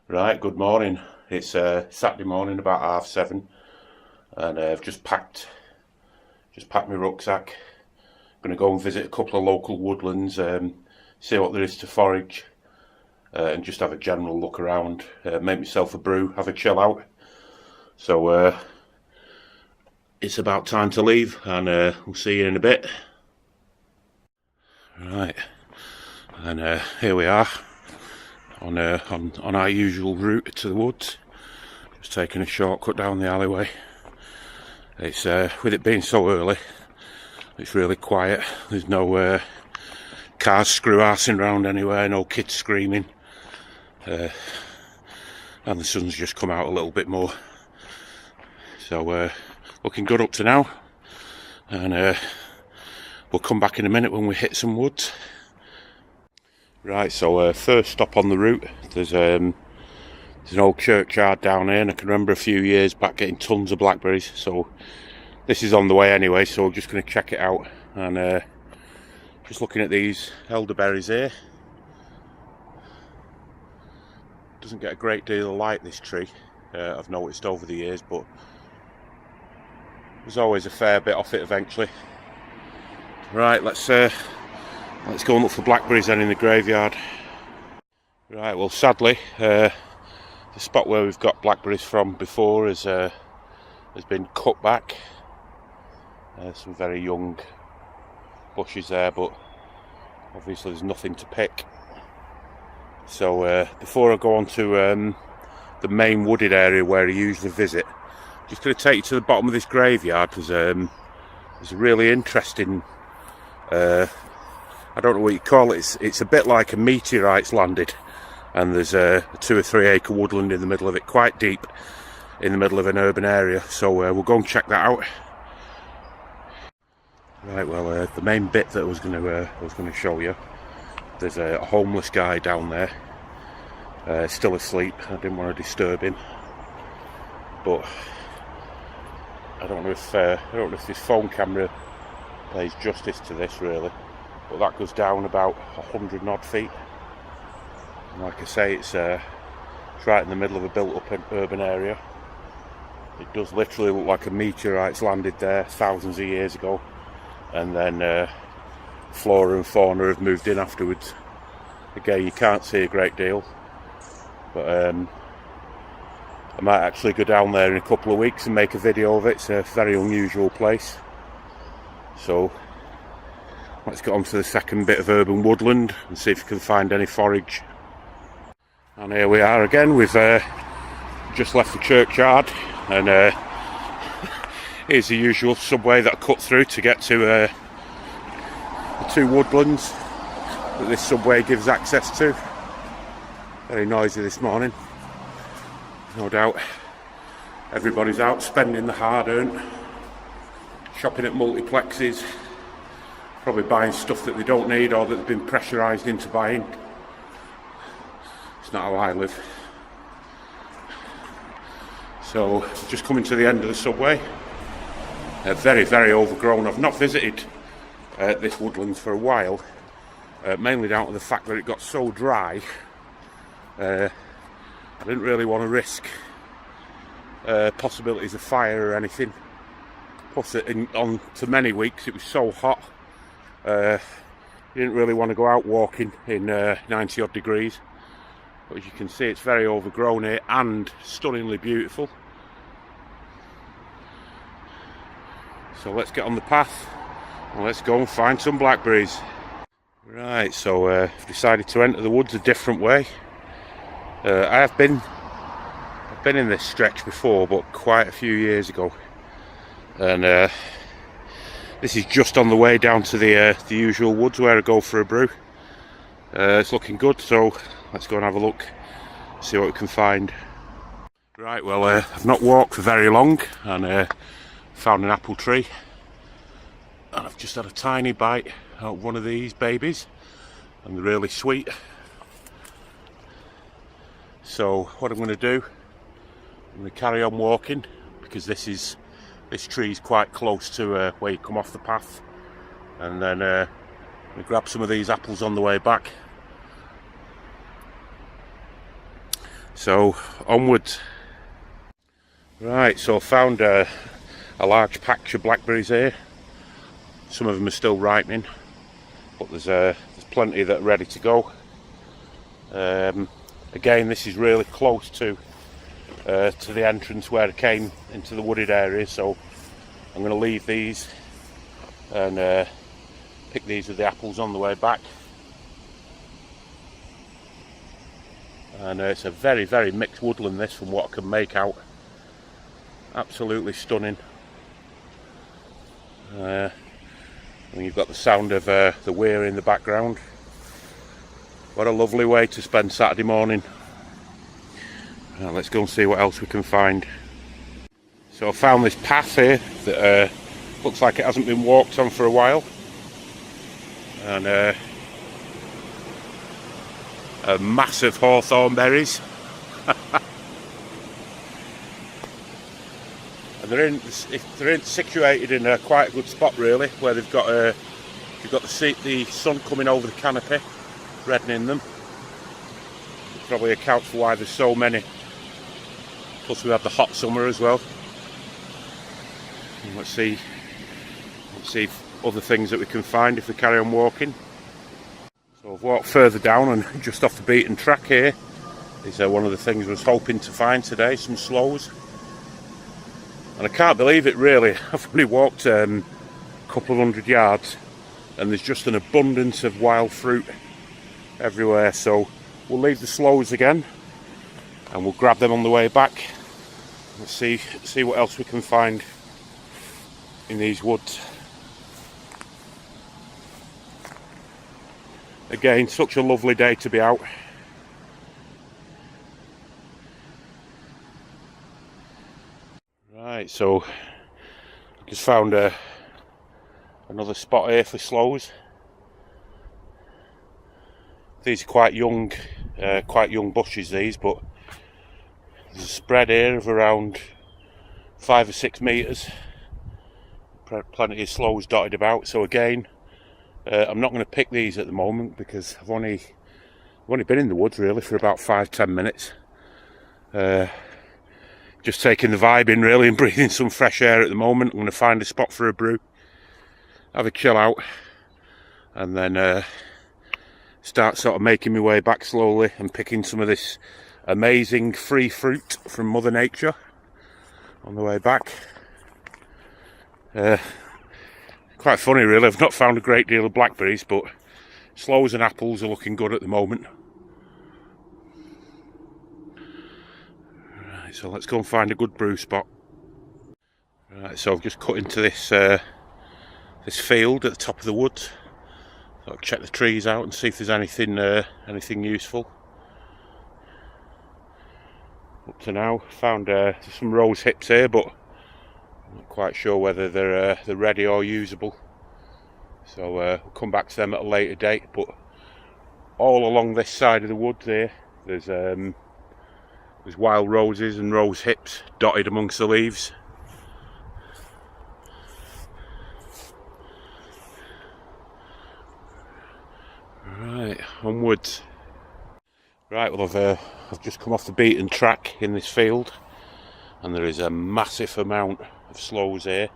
Right, good morning. It's Saturday morning, about 7:30, and I've just packed my rucksack. Going to go and visit a couple of local woodlands, see what there is to forage, and just have a general look around. Make myself a brew, have a chill out. So it's about time to leave, and we'll see you in a bit. Right, and here we are on our usual route to the woods. Just taking a shortcut down the alleyway. It's with it being so early, it's really quiet. There's no cars screw-arsing around anywhere, no kids screaming, and the sun's just come out a little bit more. So looking good up to now, and we'll come back in a minute when we hit some woods. Right, so first stop on the route, there's an old churchyard down here, and I can remember a few years back getting tons of blackberries. So this is on the way anyway, so I'm just going to check it out, and just looking at these elderberries here. Doesn't get a great deal of light, this tree, I've noticed over the years, but there's always a fair bit off it eventually. Right, let's go and look for blackberries then in the graveyard. Right, well sadly the spot where we've got blackberries from before has been cut back. Some very young bushes there, but obviously there's nothing to pick. So before I go on to the main wooded area where I usually visit, I'm just going to take you to the bottom of this graveyard. There's a really interesting, I don't know what you call it, it's a bit like a meteorite's landed, and there's a 2 or 3 acre woodland in the middle of it, quite deep in the middle of an urban area. So we'll go and check that out. Right, well the main bit that I was going to show you, there's a homeless guy down there, still asleep. I didn't want to disturb him, but I don't know if this phone camera plays justice to this really, but that goes down about 100 and odd feet, and like I say, it's right in the middle of a built-up urban area. It does literally look like a meteorite's landed there thousands of years ago, and then flora and fauna have moved in afterwards. Again, you can't see a great deal, but I might actually go down there in a couple of weeks and make a video of it. It's a very unusual place. So let's get on to the second bit of urban woodland and see if we can find any forage. And here we are again. We've just left the churchyard, and here's the usual subway that I cut through to get to the 2 woodlands that this subway gives access to. Very noisy this morning, no doubt. Everybody's out spending the hard-earned, shopping at multiplexes, probably buying stuff that they don't need or that they've been pressurised into buying. It's not how I live. So just coming to the end of the subway. Very, very overgrown. I've not visited this woodland for a while, mainly down to the fact that it got so dry. I didn't really want to risk possibilities of fire or anything. Plus, on to many weeks it was so hot. You didn't really want to go out walking in 90 odd degrees. But as you can see, it's very overgrown here and stunningly beautiful. So let's get on the path and let's go and find some blackberries. Right, so I've decided to enter the woods a different way. I've been in this stretch before, but quite a few years ago, and this is just on the way down to the usual woods where I go for a brew. It's looking good, so let's go and have a look, see what we can find. Right, well I've not walked for very long, and found an apple tree, and I've just had a tiny bite out of one of these babies, and they're really sweet. So what I'm going to do, I'm going to carry on walking, because this tree is quite close to where you come off the path, and then we grab some of these apples on the way back. So onwards. Right, so I found a large patch of blackberries here. Some of them are still ripening, but there's plenty that are ready to go. Again, this is really close to the entrance where I came into the wooded area, so I'm going to leave these and pick these with the apples on the way back. And it's a very, very mixed woodland, this, from what I can make out. Absolutely stunning. And you've got the sound of the weir in the background. What a lovely way to spend Saturday morning. Let's go and see what else we can find. So I found this path here that looks like it hasn't been walked on for a while. And massive hawthorn berries. And they're situated in quite a good spot, really, where you've got the sun coming over the canopy, reddening them. It probably accounts for why there's so many. Plus we have the hot summer as well. And let's see other things that we can find if we carry on walking. So I've walked further down, and just off the beaten track here is one of the things I was hoping to find today, some sloes. And I can't believe it, really. I've only walked a couple of 100 yards and there's just an abundance of wild fruit everywhere. So we'll leave the sloes again and we'll grab them on the way back. Let's see what else we can find in these woods. Again, such a lovely day to be out. Right, so just found another spot here for sloes. These are quite young bushes, these, but there's a spread here of around 5 or 6 metres. Plenty of sloes dotted about. So again, I'm not going to pick these at the moment because I've only been in the woods really for about 5-10 minutes. Just taking the vibe in really and breathing some fresh air at the moment. I'm going to find a spot for a brew, have a chill out, and then start sort of making my way back slowly and picking some of this amazing free fruit from Mother Nature on the way back. Quite funny really, I've not found a great deal of blackberries, but sloes and apples are looking good at the moment. Right, so let's go and find a good brew spot. Right, so I've just cut into this this field at the top of the woods. So I'll check the trees out and see if there's anything useful. Up to now, found some rose hips here, but I'm not quite sure whether they're ready or usable. So we'll come back to them at a later date. But all along this side of the woods here, there's wild roses and rose hips dotted amongst the leaves. Right, onwards. Right, well I've just come off the beaten track in this field, and there is a massive amount of sloes here.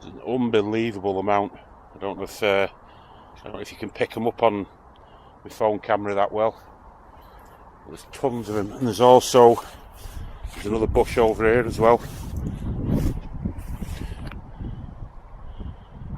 There's an unbelievable amount. I don't know if you can pick them up on my phone camera that well. There's tons of them, and there's another bush over here as well.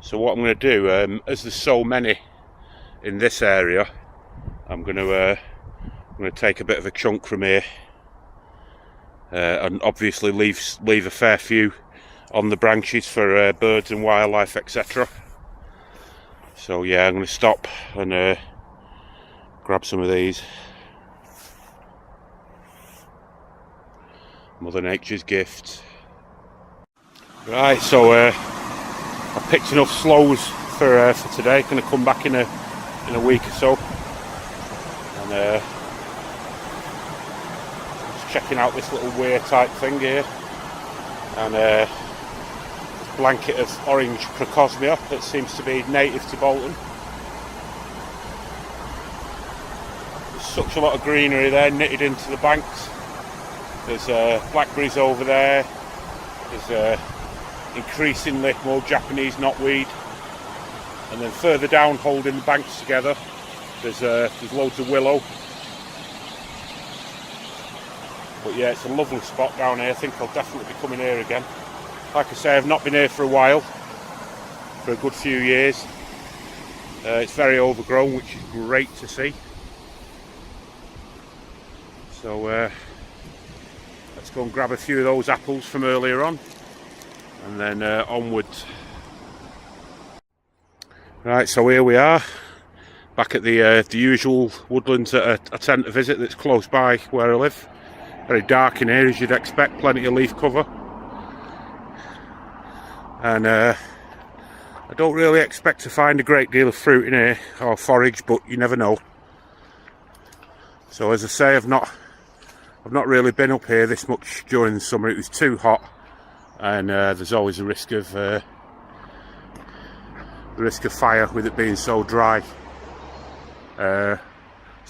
So what I'm going to do, as there's so many in this area, I'm going to take a bit of a chunk from here, and obviously leave a fair few on the branches for birds and wildlife, etc. So yeah, I'm going to stop and grab some of these. Mother Nature's gift. Right, so I picked enough sloes for today. Going to come back in a week or so, and just checking out this little weir type thing here, and this blanket of orange Procosmia that seems to be native to Bolton. There's such a lot of greenery there knitted into the banks. There's blackberries over there. There's increasingly more Japanese knotweed, and then further down, holding the banks together, there's loads of willow. But yeah, it's a lovely spot down here. I think I'll definitely be coming here again. Like I say, I've not been here for a while, for a good few years. It's very overgrown, which is great to see. So let's go and grab a few of those apples from earlier on, and then onwards. Right, so here we are, back at the usual woodlands that I tend to visit, that's close by where I live. Very dark in here, as you'd expect, plenty of leaf cover. And I don't really expect to find a great deal of fruit in here, or forage, but you never know. So as I say, I've not really been up here this much during the summer. It was too hot, and there's always a risk of fire with it being so dry. So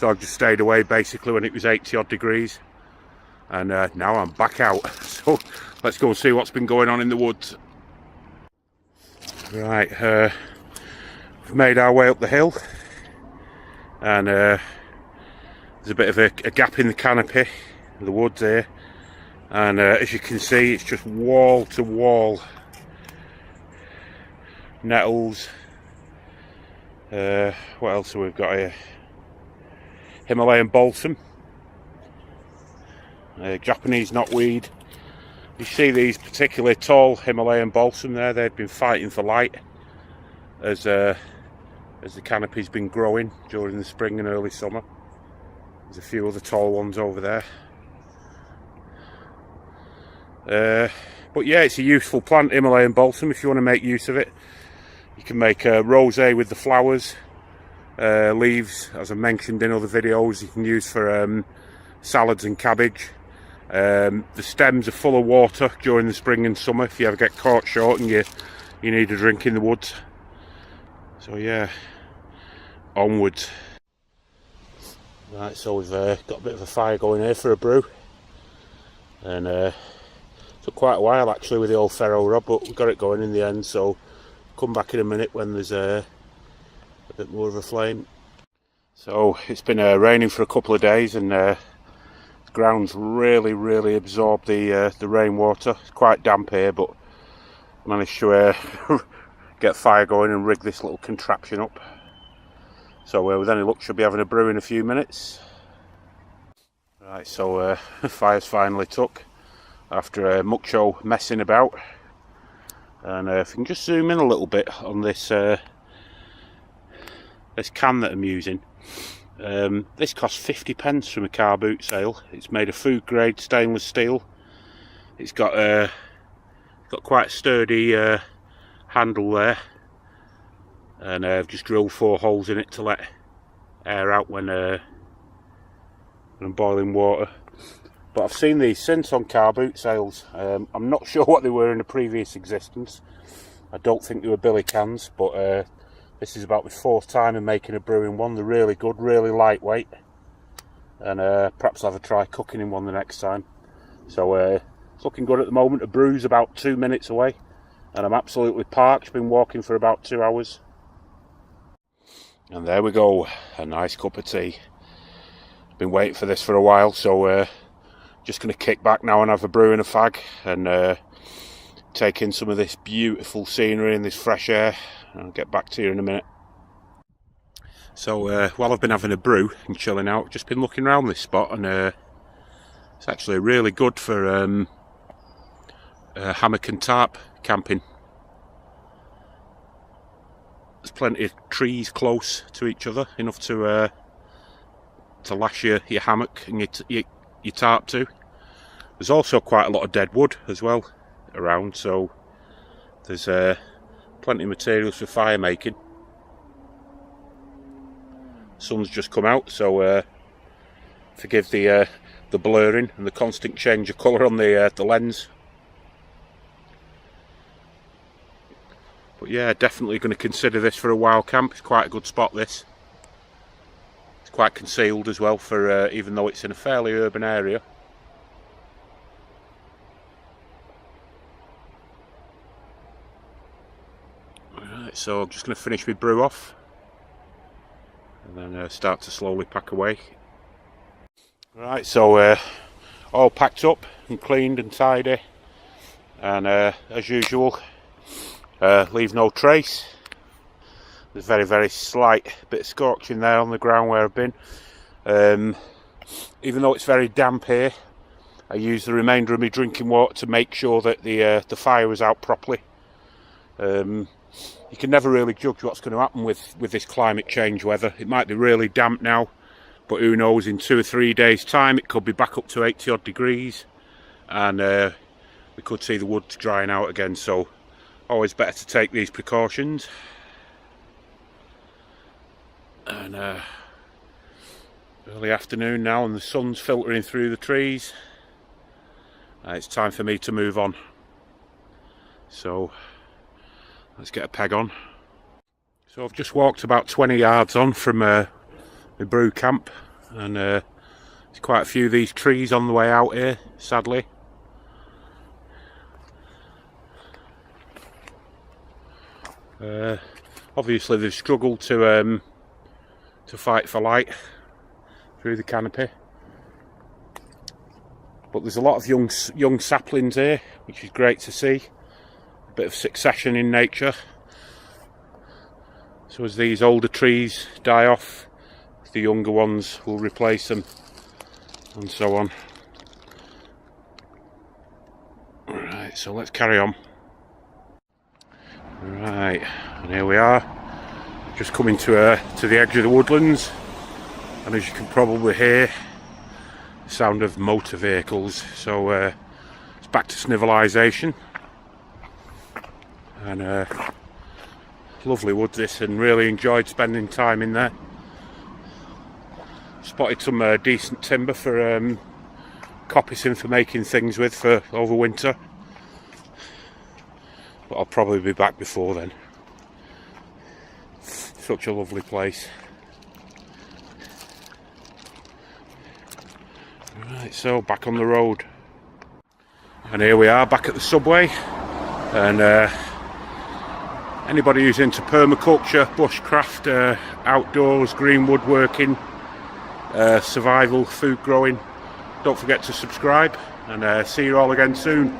I've just stayed away basically when it was 80 odd degrees, and now I'm back out. So let's go and see what's been going on in the woods. Right, we've made our way up the hill, and there's a bit of a gap in the canopy of the woods here, and as you can see, it's just wall to wall nettles. What else have we got here? Himalayan balsam, Japanese knotweed. You see these particularly tall Himalayan balsam there, they've been fighting for light as the canopy's been growing during the spring and early summer. There's a few other tall ones over there. But yeah, it's a useful plant, Himalayan balsam, if you want to make use of it. You can make a rosé with the flowers, leaves, as I mentioned in other videos, you can use for salads and cabbage. The stems are full of water during the spring and summer if you ever get caught short and you need a drink in the woods. So yeah, onwards. Right, so we've got a bit of a fire going here for a brew, and took quite a while actually with the old ferro rod, but we got it going in the end. So come back in a minute when there's a bit more of a flame. So it's been raining for a couple of days, and the ground's really absorbed the rainwater. It's quite damp here, but managed to get fire going and rig this little contraption up. So with any luck, should be having a brew in a few minutes. Right, so fire's finally took after much show messing about. And if you can just zoom in a little bit on this this can that I'm using. This cost 50p from a car boot sale. It's made of food grade stainless steel. It's got quite a sturdy handle there, and I've just drilled 4 holes in it to let air out when I'm boiling water. But I've seen these since on car boot sales. I'm not sure what they were in a previous existence. I don't think they were billy cans, but this is about the 4th time I'm making a brew in one. They're really good, really lightweight, and perhaps I'll have a try cooking in one the next time. So it's looking good at the moment. A brew's about 2 minutes away, and I'm absolutely parched. Been walking for about 2 hours. And there we go, a nice cup of tea. Been waiting for this for a while, so just going to kick back now and have a brew and a fag, and take in some of this beautiful scenery and this fresh air. I'll get back to you in a minute. So while I've been having a brew and chilling out, just been looking around this spot, and it's actually really good for hammock and tarp camping. There's plenty of trees close to each other, enough to lash your hammock and your tarp to. There's also quite a lot of dead wood as well around, so there's plenty of materials for fire making. Sun's just come out, so forgive the blurring and the constant change of colour on the lens. But yeah, definitely going to consider this for a wild camp. It's quite a good spot, this. It's quite concealed as well, for even though it's in a fairly urban area. Right, so I'm just going to finish my brew off and then start to slowly pack away. Right, so all packed up and cleaned and tidy, and as usual, leave no trace. There's very, very slight bit of scorching there on the ground where I've been. Even though it's very damp here, I use the remainder of my drinking water to make sure that the fire was out properly. You can never really judge what's going to happen with this climate change weather. It might be really damp now, but who knows, in 2 or 3 days time it could be back up to 80 odd degrees, and we could see the wood drying out again. So always better to take these precautions. And early afternoon now, and the sun's filtering through the trees. It's time for me to move on, so let's get a peg on. So I've just walked about 20 yards on from my brew camp, and there's quite a few of these trees on the way out here, sadly. Obviously they've struggled to fight for light through the canopy, but there's a lot of young saplings here, which is great to see. A bit of succession in nature. So as these older trees die off, the younger ones will replace them, and so on. Right, so let's carry on. Right, and here we are, just coming to the edge of the woodlands, and as you can probably hear, the sound of motor vehicles. So it's back to snivelisation, and lovely woods this, and really enjoyed spending time in there. Spotted some decent timber for coppicing, for making things with for over winter, but I'll probably be back before then. Such a lovely place. Right, so back on the road, and here we are back at the subway, and anybody who's into permaculture, bushcraft, outdoors, green woodworking, survival, food growing, don't forget to subscribe, and see you all again soon.